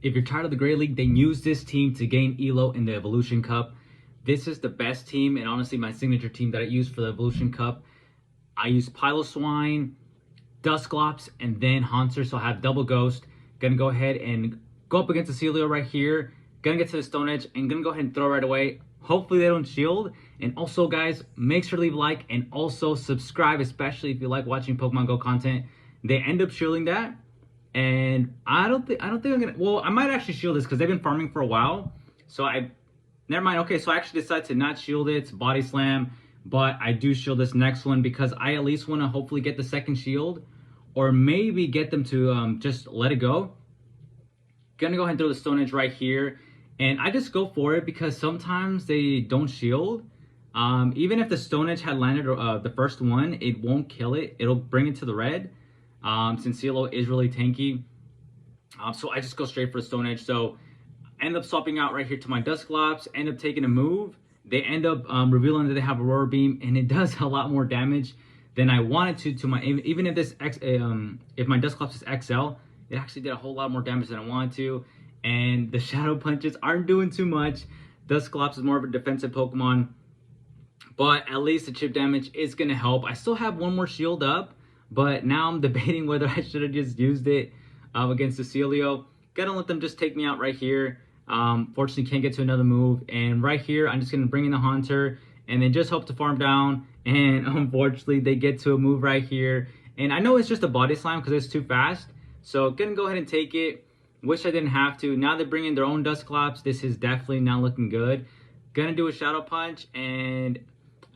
If you're tired of the Gray League, then use this team to gain Elo in the Evolution Cup. This is the best team, and honestly my signature team that I use for the Evolution Cup. I use Piloswine, Dusclops, and then Haunter, so I have double Ghost. Gonna go ahead and go up against the Celio right here. Gonna get to the Stone Edge, and gonna go ahead and throw right away. Hopefully they don't shield. And also guys, make sure to leave a like and also subscribe, especially if you like watching Pokemon Go content. They end up shielding that. And I don't think I'm gonna, well, I might actually shield this because they've been farming for a while. So never mind. Okay, so I actually decided to not shield it. It's Body Slam, but I do shield this next one because I at least want to hopefully get the second shield, or maybe get them to just let it go. Gonna go ahead and throw the Stone Edge right here, and I just go for it because sometimes they don't shield. Even if the Stone Edge had landed the first one, it won't kill it. It'll bring it to the red. Since Cielo is really tanky. So I just go straight for the Stone Edge. So I end up swapping out right here to my Dusclops, end up taking a move. They end up revealing that they have Aurora Beam, and it does a lot more damage than I wanted to my, even if this if my Dusclops is XL, it actually did a whole lot more damage than I wanted to. And the Shadow Punches aren't doing too much. Dusclops is more of a defensive Pokemon, but at least the chip damage is going to help. I still have one more shield up, but now I'm debating whether I should have just used it against the Celio. Gonna let them just take me out right here. Fortunately, can't get to another move. And right here, I'm just gonna bring in the Haunter and then just hope to farm down. And unfortunately, they get to a move right here. And I know it's just a Body Slam because it's too fast. So gonna go ahead and take it. Wish I didn't have to. Now they're bringing their own Dusclops. This is definitely not looking good. Gonna do a Shadow Punch, and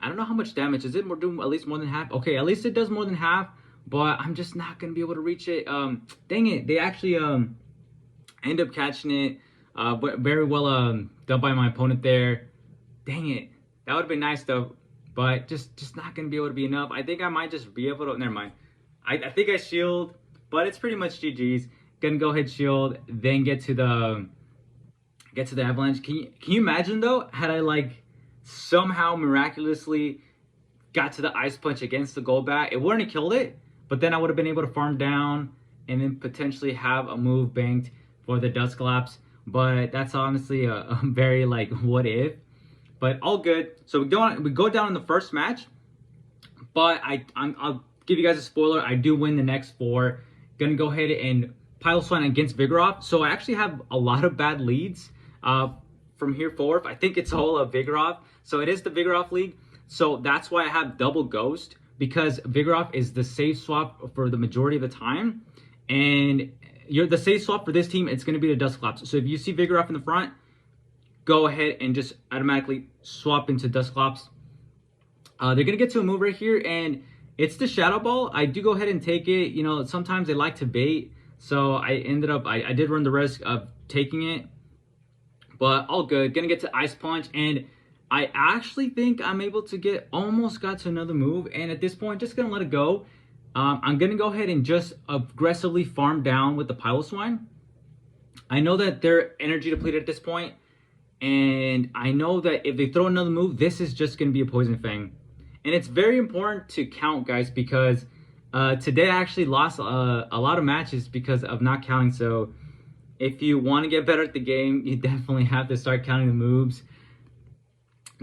I don't know how much damage. Is it doing at least more than half? Okay, at least it does more than half. But I'm just not going to be able to reach it. Dang it. They actually end up catching it. But very well done by my opponent there. Dang it. That would have been nice though. But just not going to be able to be enough. I think I might just be able to. Never mind. I think I shield. But it's pretty much GG's. Going to go ahead shield. Then get to the Avalanche. Can you imagine though? Had I like somehow miraculously got to the Ice Punch against the Golbat, it wouldn't have killed it. But then I would have been able to farm down and then potentially have a move banked for the Dusclops. But that's honestly a very like what if. But all good. So we go down in the first match. But I'll give you guys a spoiler. I do win the next 4. Gonna go ahead and Piloswine against Vigoroth. So I actually have a lot of bad leads from here forward. I think it's all of Vigoroth. So it is the Vigoroth League. So that's why I have double Ghost, because Vigoroth is the safe swap for the majority of the time. And the safe swap for this team, it's going to be the Dusclops. So if you see Vigoroth in the front, go ahead and just automatically swap into Dusclops. They're going to get to a move right here, and it's the Shadow Ball. I do go ahead and take it. You know, sometimes they like to bait. So I did run the risk of taking it. But all good. Going to get to Ice Punch, and I actually think I'm able to almost got to another move. And at this point, just going to let it go. I'm going to go ahead and just aggressively farm down with the Piloswine. I know that they're energy depleted at this point. And I know that if they throw another move, this is just going to be a Poison Fang. And it's very important to count, guys, because today I actually lost a lot of matches because of not counting. So if you want to get better at the game, you definitely have to start counting the moves.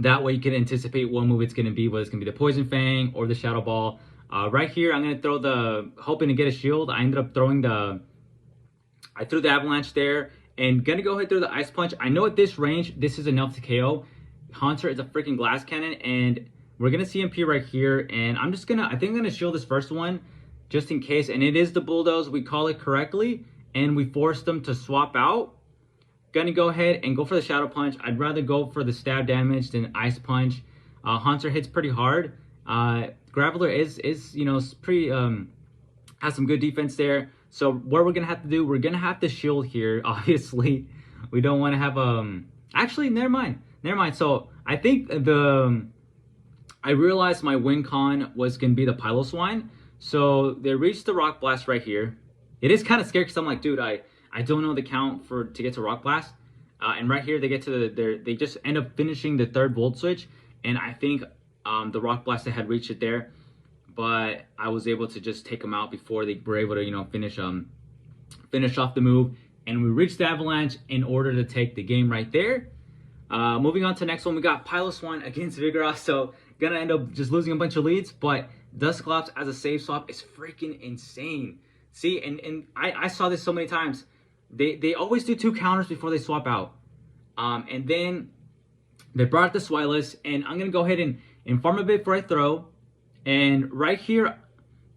That way you can anticipate what move it's going to be, whether it's going to be the Poison Fang or the Shadow Ball. Right here, I'm going to throw hoping to get a shield. I ended up throwing I threw the Avalanche there, and going to go ahead through the Ice Punch. I know at this range, this is enough to KO. Haunter is a freaking Glass Cannon, and we're going to CMP right here, and I think I'm going to shield this first one, just in case, and it is the Bulldoze. We call it correctly, and we forced them to swap out. Gonna go ahead and go for the Shadow Punch. I'd rather go for the stab damage than Ice Punch. Haunter hits pretty hard. Graveler is you know, pretty has some good defense there. So what we're gonna have to do, we're gonna have to shield here. Obviously, we don't want to have actually never mind. So I think I realized my win con was gonna be the Piloswine. So they reached the Rock Blast right here. It is kind of scary because I'm like, dude, I don't know the count to get to Rock Blast. And right here, they get to they just end up finishing the 3rd Volt Switch. And I think the Rock Blast had reached it there. But I was able to just take them out before they were able to, you know, finish off the move. and we reached the Avalanche in order to take the game right there. Moving on to the next one, we got Piloswine against Vigoroth, so gonna end up just losing a bunch of leads, but Dusclops as a save swap is freaking insane. See, and I saw this so many times. They always do 2 counters before they swap out. And then they brought the Swilus, and I'm gonna go ahead and farm a bit before I throw. And right here,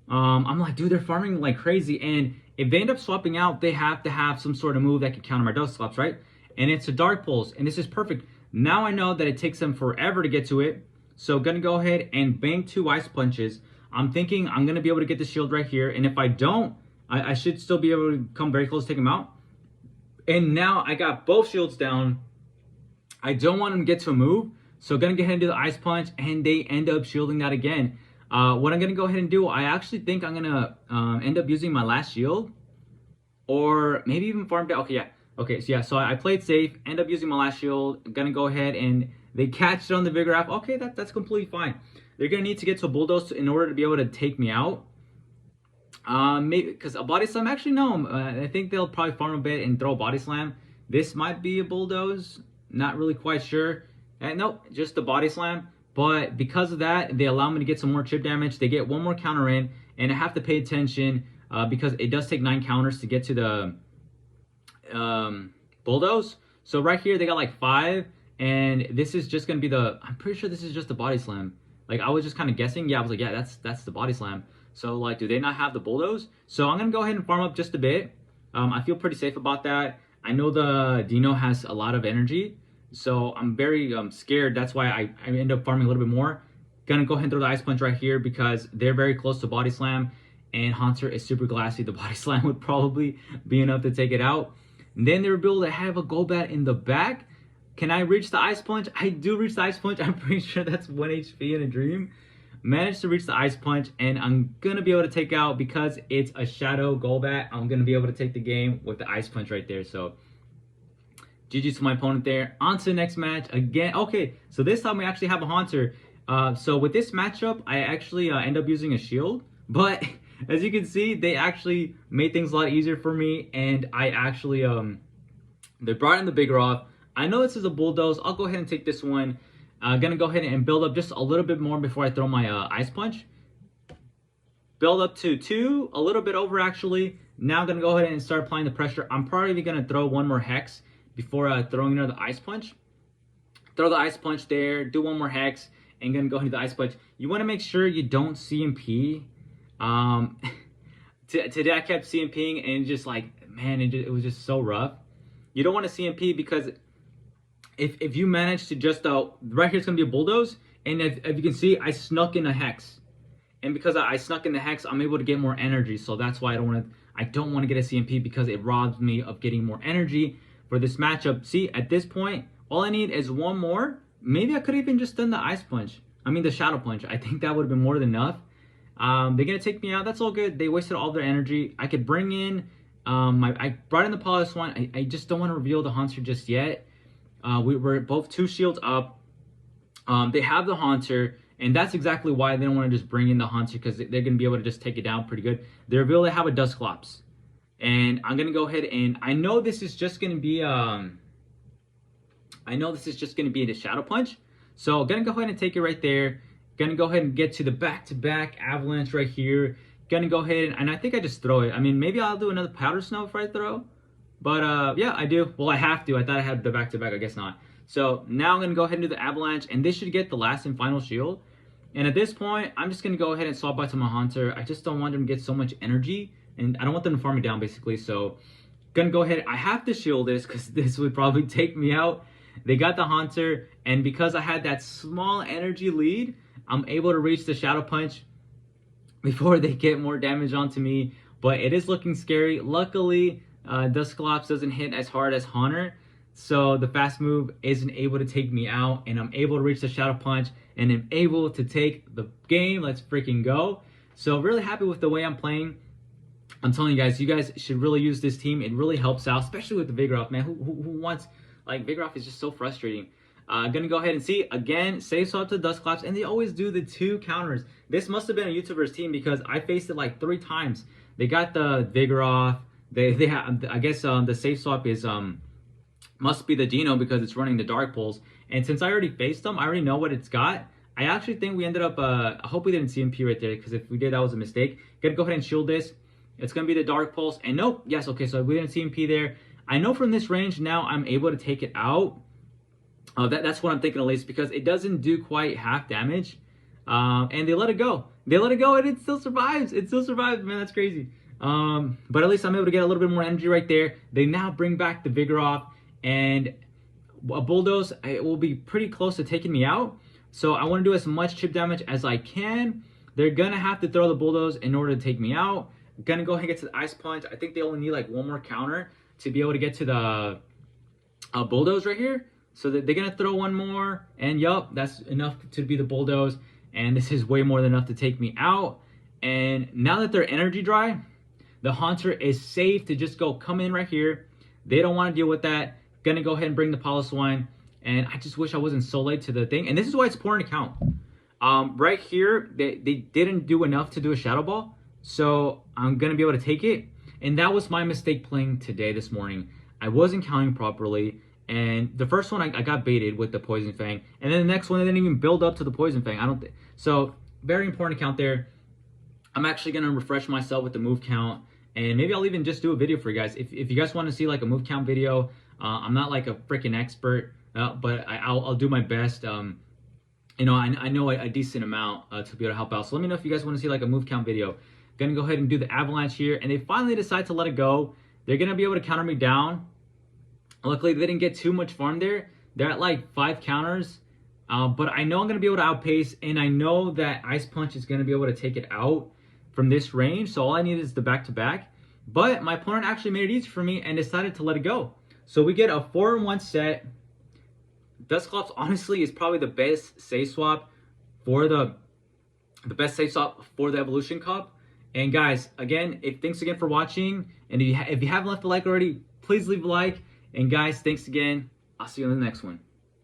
I'm like, dude, they're farming like crazy. And if they end up swapping out, they have to have some sort of move that can counter my Dusclops, right? And it's a Dark Pulse, and this is perfect. Now I know that it takes them forever to get to it. So gonna go ahead and bang 2 Ice Punches. I'm thinking I'm gonna be able to get the shield right here. And if I don't, I should still be able to come very close to take him out. And now I got both shields down. I don't want him to get to a move. So gonna go ahead and do the Ice Punch, and they end up shielding that again. What I'm gonna go ahead and do, I actually think I'm gonna end up using my last shield. Or maybe even farm down. Okay, yeah. Okay, so yeah, so I played safe, end up using my last shield. I'm gonna go ahead and they catch it on the Vigoroth. Okay, that's completely fine. They're gonna need to get to a Bulldoze in order to be able to take me out. Maybe because a Body Slam, actually no, I think they'll probably farm a bit and throw a Body Slam. This might be a Bulldoze, not really quite sure. Nope, just a Body Slam. But because of that, they allow me to get some more chip damage. They get 1 more counter in, and I have to pay attention because it does take 9 counters to get to the Bulldoze. So right here they got like 5, and this is just gonna be I'm pretty sure this is just the Body Slam. Like I was just kind of guessing. Yeah, I was like, yeah, that's the Body Slam. So like, do they not have the Bulldoze? So I'm gonna go ahead and farm up just a bit. I feel pretty safe about that. I know the Dino has a lot of energy, so I'm very scared. That's why I end up farming a little bit more. Gonna go ahead and throw the Ice Punch right here because they're very close to Body Slam, and Haunter is super glassy. The Body Slam would probably be enough to take it out. And then they were able to have a Golbat in the back. Can I reach the Ice Punch? I do reach the Ice Punch. I'm pretty sure that's 1 HP in a dream. Managed to reach the Ice Punch, and I'm going to be able to take out, because it's a Shadow Golbat, I'm going to be able to take the game with the Ice Punch right there. So, GG to my opponent there. On to the next match again. Okay, so this time we actually have a Haunter. So with this matchup, I actually end up using a shield. But as you can see, they actually made things a lot easier for me, and I actually they brought in the Vigoroth. I know this is a Bulldoze. I'll go ahead and take this one. Gonna go ahead and build up just a little bit more before I throw my Ice Punch. Build up to 2, a little bit over actually. Now I'm gonna go ahead and start applying the pressure. I'm probably gonna throw 1 more Hex before throwing another Ice Punch. Throw the Ice Punch there, do 1 more Hex, and gonna go ahead and do the Ice Punch. You wanna make sure you don't CMP. Today I kept CMPing, and just like, man, it was just so rough. You don't want to CMP because if you manage to just right here it's gonna be a Bulldoze, and if you can see, I snuck in a Hex, and because I snuck in the Hex, I'm able to get more energy. So that's why I don't want to get a CMP, because it robs me of getting more energy for this matchup. See, at this point, all I need is 1 more. Maybe I could even just done the Ice Punch. I mean the Shadow Punch. I think that would have been more than enough. They're gonna take me out. That's all good. They wasted all their energy. I could bring in I brought in the Piloswine. I just don't want to reveal the Haunter just yet. We were both 2 shields up. They have the Haunter, and that's exactly why they don't want to just bring in the Haunter, because they're gonna be able to just take it down pretty good. They reveal they have a Dusclops, and I'm gonna go ahead and I know this is just gonna be the Shadow Punch. So I'm gonna go ahead and take it right there. Gonna go ahead and get to the back-to-back Avalanche right here. Gonna go ahead and I think I just throw it. I mean, maybe I'll do another Powder Snow if I throw. But yeah, I do. Well, I have to. I thought I had the back-to-back. I guess not. So now I'm gonna go ahead and do the Avalanche, and this should get the last and final shield. And at this point, I'm just gonna go ahead and swap out to my Haunter. I just don't want them to get so much energy, and I don't want them to farm it down basically. So gonna go ahead. I have to shield this because this would probably take me out. They got the Haunter, and because I had that small energy lead, I'm able to reach the Shadow Punch before they get more damage onto me. But it is looking scary. Luckily, Dusclops doesn't hit as hard as Haunter, so the fast move isn't able to take me out, and I'm able to reach the Shadow Punch, and I'm able to take the game. Let's freaking go. So really happy with the way I'm playing. I'm telling you guys should really use this team. It really helps out, especially with the Vigoroth, man. Who wants, like, Vigoroth is just so frustrating. Gonna go ahead and see, again, save swap to Dusclops, and they always do the 2 counters. This must have been a YouTuber's team, because I faced it like 3 times. They got the Vigoroth, They have, I guess the safe swap is must be the Dino because it's running the Dark Pulse. And since I already faced them, I already know what it's got. I actually think we ended up, I hope we didn't CMP right there, because if we did, that was a mistake. Gonna go ahead and shield this. It's gonna be the Dark Pulse, and nope, yes, okay, so we didn't CMP there. I know from this range now I'm able to take it out. That's what I'm thinking at least, because it doesn't do quite half damage. And they let it go. They let it go, and it still survives. It still survives, man, that's crazy. But at least I'm able to get a little bit more energy right there. They now bring back the Vigoroth, and a Bulldoze, it will be pretty close to taking me out. So I want to do as much chip damage as I can. They're going to have to throw the Bulldoze in order to take me out. I'm going to go ahead and get to the Ice Punch. I think they only need like one more counter to be able to get to the Bulldoze right here. So that they're going to throw one more. And yup, that's enough to be the Bulldoze. And this is way more than enough to take me out. And now that they're energy dry, the Haunter is safe to just go come in right here. They don't want to deal with that. Gonna go ahead and bring the Piloswine, and I just wish I wasn't so late to the thing. And this is why it's important to count. Right here, they didn't do enough to do a Shadow Ball, so I'm gonna be able to take it. And that was my mistake playing today, this morning. I wasn't counting properly, and the first one I got baited with the Poison Fang, and then the next one they didn't even build up to the Poison Fang. So very important to count there. I'm actually gonna refresh myself with the move count, and maybe I'll even just do a video for you guys. If you guys want to see like a move count video. I'm not like a freaking expert, but I'll do my best. You know, I know a decent amount to be able to help out. So let me know if you guys want to see like a move count video. Gonna go ahead and do the Avalanche here, and they finally decide to let it go. They're gonna be able to counter me down. Luckily, they didn't get too much farm there. They're at like 5 counters, but I know I'm gonna be able to outpace, and I know that Ice Punch is gonna be able to take it out from this range. So all I need is the back-to-back. But my opponent actually made it easy for me and decided to let it go. So we get a 4-in-1 set. Dusclops honestly is probably the best safe swap for the Evolution Cup. And guys, again, thanks again for watching. And if you haven't left a like already, please leave a like. And guys, thanks again. I'll see you on the next one.